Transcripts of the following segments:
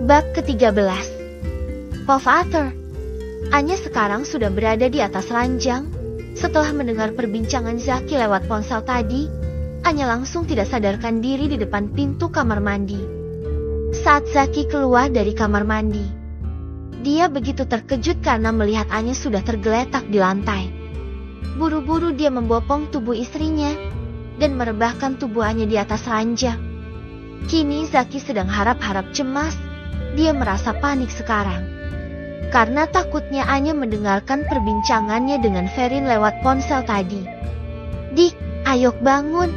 Bab ke-13. Pop Arthur. Anya sekarang sudah berada di atas ranjang. Setelah mendengar perbincangan Zaki lewat ponsel tadi, Anya langsung tidak sadarkan diri di depan pintu kamar mandi. Saat Zaki keluar dari kamar mandi, dia begitu terkejut karena melihat Anya sudah tergeletak di lantai. Buru-buru dia membopong tubuh istrinya dan merebahkan tubuh Anya di atas ranjang. Kini Zaki sedang harap-harap cemas. Dia merasa panik sekarang karena takutnya Anya mendengarkan perbincangannya dengan Ferin lewat ponsel tadi. "Dik, ayo bangun.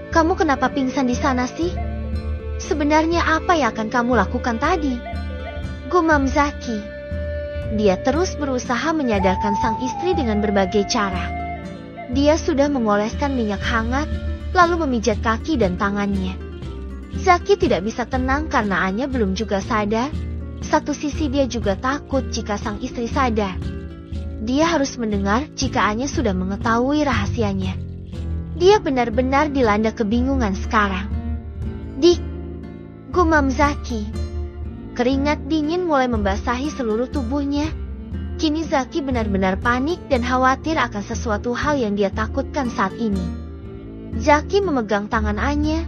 Kamu kenapa pingsan di sana sih? Sebenarnya apa yang akan kamu lakukan tadi?" gumam Zaki. Dia terus berusaha menyadarkan sang istri dengan berbagai cara. Dia sudah mengoleskan minyak hangat, lalu memijat kaki dan tangannya. Zaki tidak bisa tenang karena Anya belum juga sadar. Satu sisi dia juga takut jika sang istri sadar. Dia harus mendengar jika Anya sudah mengetahui rahasianya. Dia benar-benar dilanda kebingungan sekarang. "Dik," gumam Zaki. Keringat dingin mulai membasahi seluruh tubuhnya. Kini Zaki benar-benar panik dan khawatir akan sesuatu hal yang dia takutkan saat ini. Zaki memegang tangan Anya,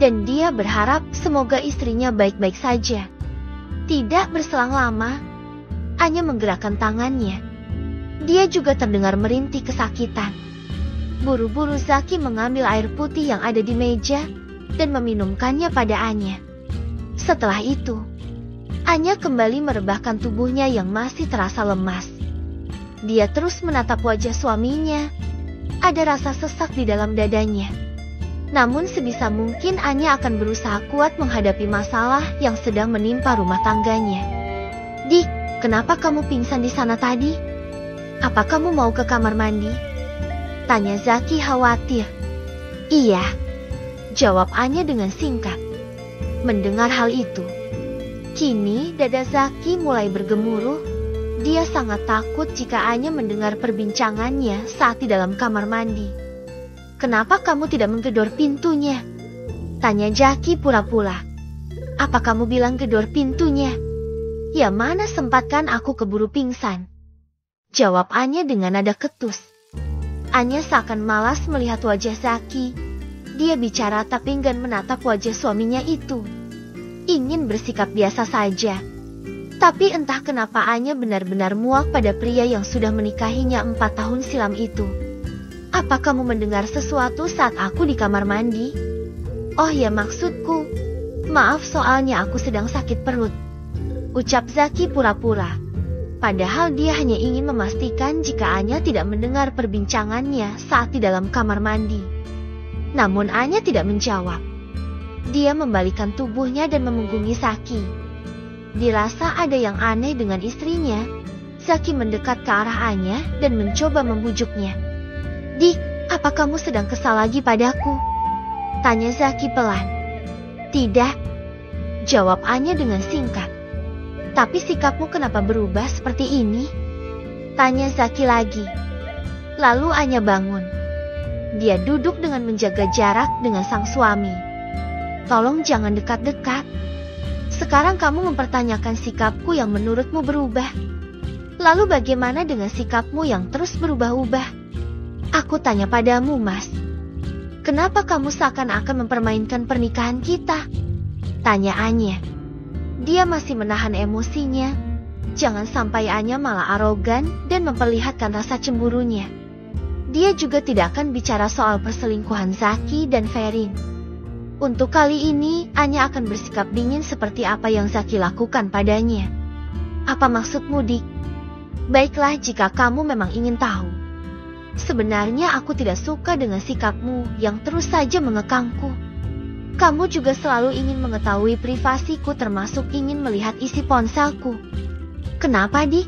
dan dia berharap semoga istrinya baik-baik saja. Tidak berselang lama, Anya menggerakkan tangannya. Dia juga terdengar merintih kesakitan. Buru-buru Zaki mengambil air putih yang ada di meja dan meminumkannya pada Anya. Setelah itu, Anya kembali merebahkan tubuhnya yang masih terasa lemas. Dia terus menatap wajah suaminya. Ada rasa sesak di dalam dadanya. Namun sebisa mungkin Anya akan berusaha kuat menghadapi masalah yang sedang menimpa rumah tangganya. "Dik, kenapa kamu pingsan di sana tadi? Apa kamu mau ke kamar mandi?" tanya Zaki khawatir. "Iya," jawab Anya dengan singkat. Mendengar hal itu, kini dada Zaki mulai bergemuruh. Dia sangat takut jika Anya mendengar perbincangannya saat di dalam kamar mandi. "Kenapa kamu tidak menggedor pintunya?" tanya Zaki pura-pura. "Apa kamu bilang gedor pintunya?" "Ya mana sempatkan aku keburu pingsan," jawab Anya dengan nada ketus. Anya seakan malas melihat wajah Zaki. Dia bicara tapi enggan menatap wajah suaminya itu. Ingin bersikap biasa saja. Tapi entah kenapa Anya benar-benar muak pada pria yang sudah menikahinya 4 tahun silam itu. "Apa kamu mendengar sesuatu saat aku di kamar mandi?" "Oh ya, maksudku, maaf soalnya aku sedang sakit perut," ucap Zaki pura-pura. Padahal dia hanya ingin memastikan jika Anya tidak mendengar perbincangannya saat di dalam kamar mandi. Namun Anya tidak menjawab. Dia membalikkan tubuhnya dan memunggungi Zaki. Dirasa ada yang aneh dengan istrinya, Zaki mendekat ke arah Anya dan mencoba membujuknya. "Dik, apa kamu sedang kesal lagi padaku?" tanya Zaki pelan. "Tidak," jawab Anya dengan singkat. "Tapi sikapmu kenapa berubah seperti ini?" tanya Zaki lagi. Lalu Anya bangun. Dia duduk dengan menjaga jarak dengan sang suami. "Tolong jangan dekat-dekat. Sekarang kamu mempertanyakan sikapku yang menurutmu berubah. Lalu bagaimana dengan sikapmu yang terus berubah-ubah? Aku tanya padamu, Mas. Kenapa kamu seakan-akan mempermainkan pernikahan kita?" tanya Anya. Dia masih menahan emosinya. Jangan sampai Anya malah arogan dan memperlihatkan rasa cemburunya. Dia juga tidak akan bicara soal perselingkuhan Zaki dan Ferin. Untuk kali ini, Anya akan bersikap dingin seperti apa yang Zaki lakukan padanya. "Apa maksudmu, Dik?" "Baiklah jika kamu memang ingin tahu. Sebenarnya aku tidak suka dengan sikapmu yang terus saja mengekangku. Kamu juga selalu ingin mengetahui privasiku termasuk ingin melihat isi ponselku. Kenapa, Dik?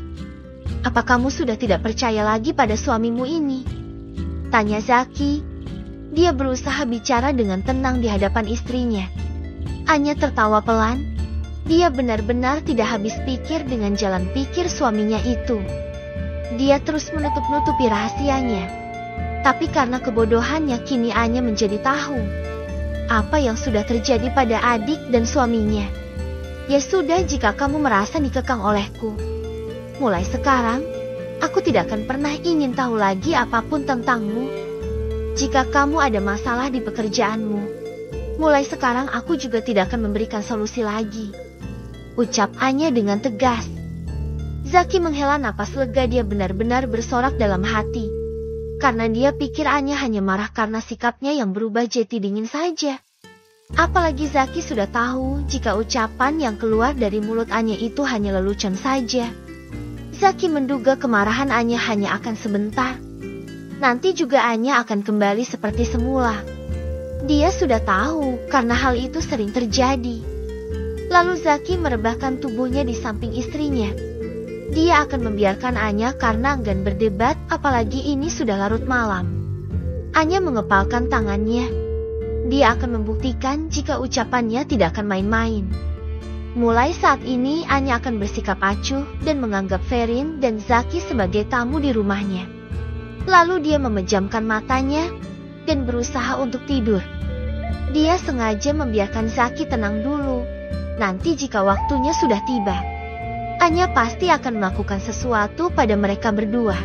Apa kamu sudah tidak percaya lagi pada suamimu ini?" tanya Zaki. Dia berusaha bicara dengan tenang di hadapan istrinya. Anya tertawa pelan. Dia benar-benar tidak habis pikir dengan jalan pikir suaminya itu. Dia terus menutup-nutupi rahasianya. Tapi karena kebodohannya kini Anya menjadi tahu apa yang sudah terjadi pada adik dan suaminya. Ya sudah, jika kamu merasa dikekang olehku. Mulai sekarang, aku tidak akan pernah ingin tahu lagi apapun tentangmu. Jika kamu ada masalah di pekerjaanmu, mulai sekarang aku juga tidak akan memberikan solusi lagi. Ucap Anya dengan tegas. Zaki menghela napas lega, dia benar-benar bersorak dalam hati. Karena dia pikir Anya hanya marah karena sikapnya yang berubah jadi dingin saja. Apalagi Zaki sudah tahu jika ucapan yang keluar dari mulut Anya itu hanya lelucon saja. Zaki menduga kemarahan Anya hanya akan sebentar. Nanti juga Anya akan kembali seperti semula. Dia sudah tahu karena hal itu sering terjadi. Lalu Zaki merebahkan tubuhnya di samping istrinya. Dia akan membiarkan Anya karena enggan berdebat, apalagi ini sudah larut malam. Anya mengepalkan tangannya. Dia akan membuktikan jika ucapannya tidak akan main-main. Mulai saat ini Anya akan bersikap acuh dan menganggap Ferin dan Zaki sebagai tamu di rumahnya. Lalu dia memejamkan matanya dan berusaha untuk tidur. Dia sengaja membiarkan Zaki tenang dulu. Nanti jika waktunya sudah tiba, Anya pasti akan melakukan sesuatu pada mereka berdua.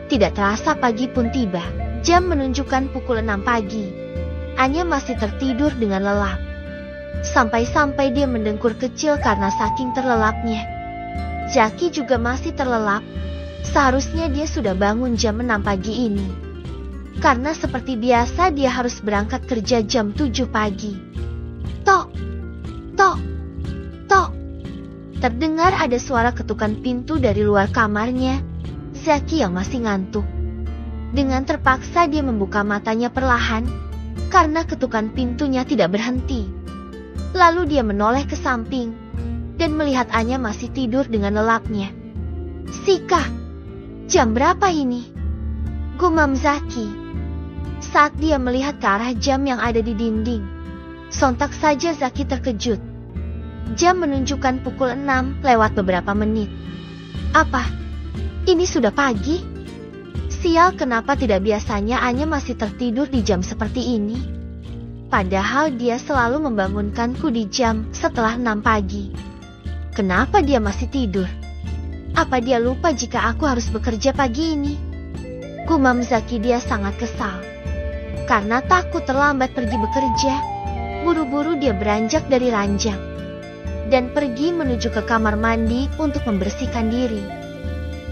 Tidak terasa pagi pun tiba. Jam menunjukkan pukul 6 pagi. Anya masih tertidur dengan lelap. Sampai-sampai dia mendengkur kecil karena saking terlelapnya. Zaki juga masih terlelap. Seharusnya dia sudah bangun jam 6 pagi ini. Karena seperti biasa dia harus berangkat kerja jam 7 pagi. Tok, tok, tok. Terdengar ada suara ketukan pintu dari luar kamarnya. Zaki yang masih ngantuk. Dengan terpaksa dia membuka matanya perlahan. Karena ketukan pintunya tidak berhenti. Lalu dia menoleh ke samping dan melihat Anya masih tidur dengan lelapnya. Sika, jam berapa ini? Gumam Zaki. Saat dia melihat ke arah jam yang ada di dinding, sontak saja Zaki terkejut. Jam menunjukkan pukul 6 lewat beberapa menit. Apa? Ini sudah pagi? Sial, kenapa tidak biasanya Anya masih tertidur di jam seperti ini? Padahal dia selalu membangunkanku di jam setelah 6 pagi. Kenapa dia masih tidur? Apa dia lupa jika aku harus bekerja pagi ini? Gumam Zaki. Dia sangat kesal. Karena takut terlambat pergi bekerja, buru-buru dia beranjak dari ranjang dan pergi menuju ke kamar mandi untuk membersihkan diri.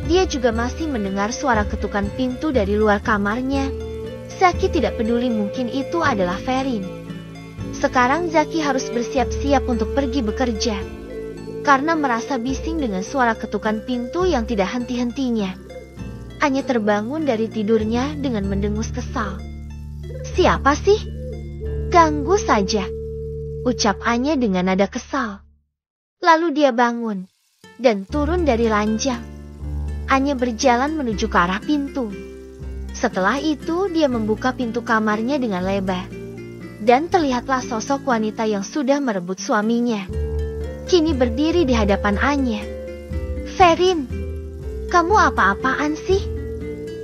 Dia juga masih mendengar suara ketukan pintu dari luar kamarnya. Zaki tidak peduli, mungkin itu adalah Ferin. Sekarang Zaki harus bersiap-siap untuk pergi bekerja. Karena merasa bising dengan suara ketukan pintu yang tidak henti-hentinya. Anya terbangun dari tidurnya dengan mendengus kesal. Siapa sih? Ganggu saja, ucap Anya dengan nada kesal. Lalu dia bangun dan turun dari ranjang. Anya berjalan menuju ke arah pintu. Setelah itu dia membuka pintu kamarnya dengan lebar. Dan terlihatlah sosok wanita yang sudah merebut suaminya. Kini berdiri di hadapan Anya. Ferin, kamu apa-apaan sih?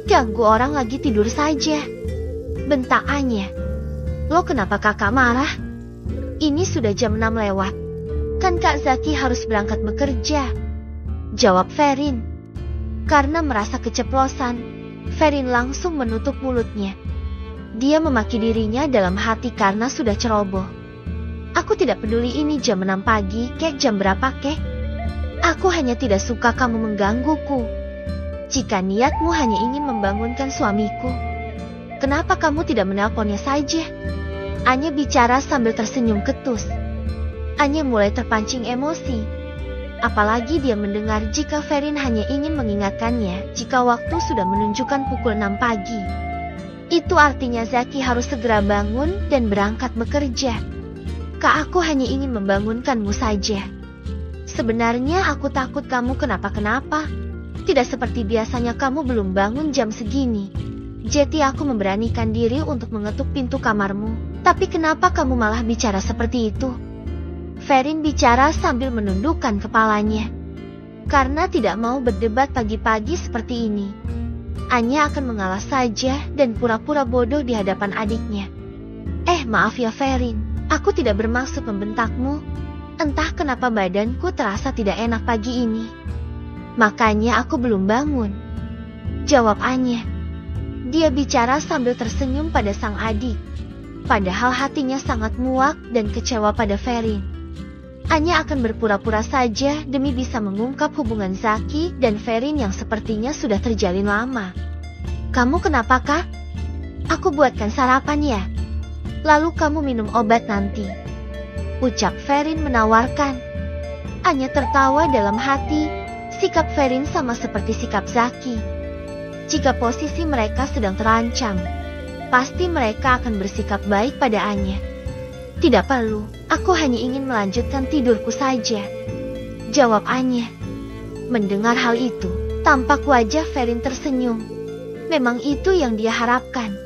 Ganggu orang lagi tidur saja, bentak Anya. Lo kenapa kakak marah? Ini sudah jam 6 lewat. Kan Kak Zaki harus berangkat bekerja, jawab Ferin. Karena merasa keceplosan, Ferin langsung menutup mulutnya. Dia memaki dirinya dalam hati karena sudah ceroboh. Aku tidak peduli ini jam 6 pagi, kek jam berapa kek. Aku hanya tidak suka kamu menggangguku. Jika niatmu hanya ingin membangunkan suamiku, kenapa kamu tidak menelponnya saja? Anya bicara sambil tersenyum ketus. Anya mulai terpancing emosi. Apalagi dia mendengar jika Ferin hanya ingin mengingatkannya jika waktu sudah menunjukkan pukul 6 pagi. Itu artinya Zaki harus segera bangun dan berangkat bekerja. Kak, aku hanya ingin membangunkanmu saja. Sebenarnya aku takut kamu kenapa-kenapa. Tidak seperti biasanya kamu belum bangun jam segini. Jadi aku memberanikan diri untuk mengetuk pintu kamarmu. Tapi kenapa kamu malah bicara seperti itu? Ferin bicara sambil menundukkan kepalanya. Karena tidak mau berdebat pagi-pagi seperti ini, Anya akan mengalah saja dan pura-pura bodoh di hadapan adiknya. Maaf ya Ferin, aku tidak bermaksud membentakmu. Entah kenapa badanku terasa tidak enak pagi ini. Makanya aku belum bangun. Jawab Anya. Dia bicara sambil tersenyum pada sang adik. Padahal hatinya sangat muak dan kecewa pada Ferin. Anya akan berpura-pura saja demi bisa mengungkap hubungan Zaki dan Ferin yang sepertinya sudah terjalin lama. Kamu kenapa, Kak? Aku buatkan sarapan ya. Lalu kamu minum obat nanti. Ucap Ferin menawarkan. Anya tertawa dalam hati. Sikap Ferin sama seperti sikap Zaki. Jika posisi mereka sedang terancam, pasti mereka akan bersikap baik pada Anya. Tidak perlu, aku hanya ingin melanjutkan tidurku saja. Jawab Anya. Mendengar hal itu, tampak wajah Ferin tersenyum. Memang itu yang dia harapkan.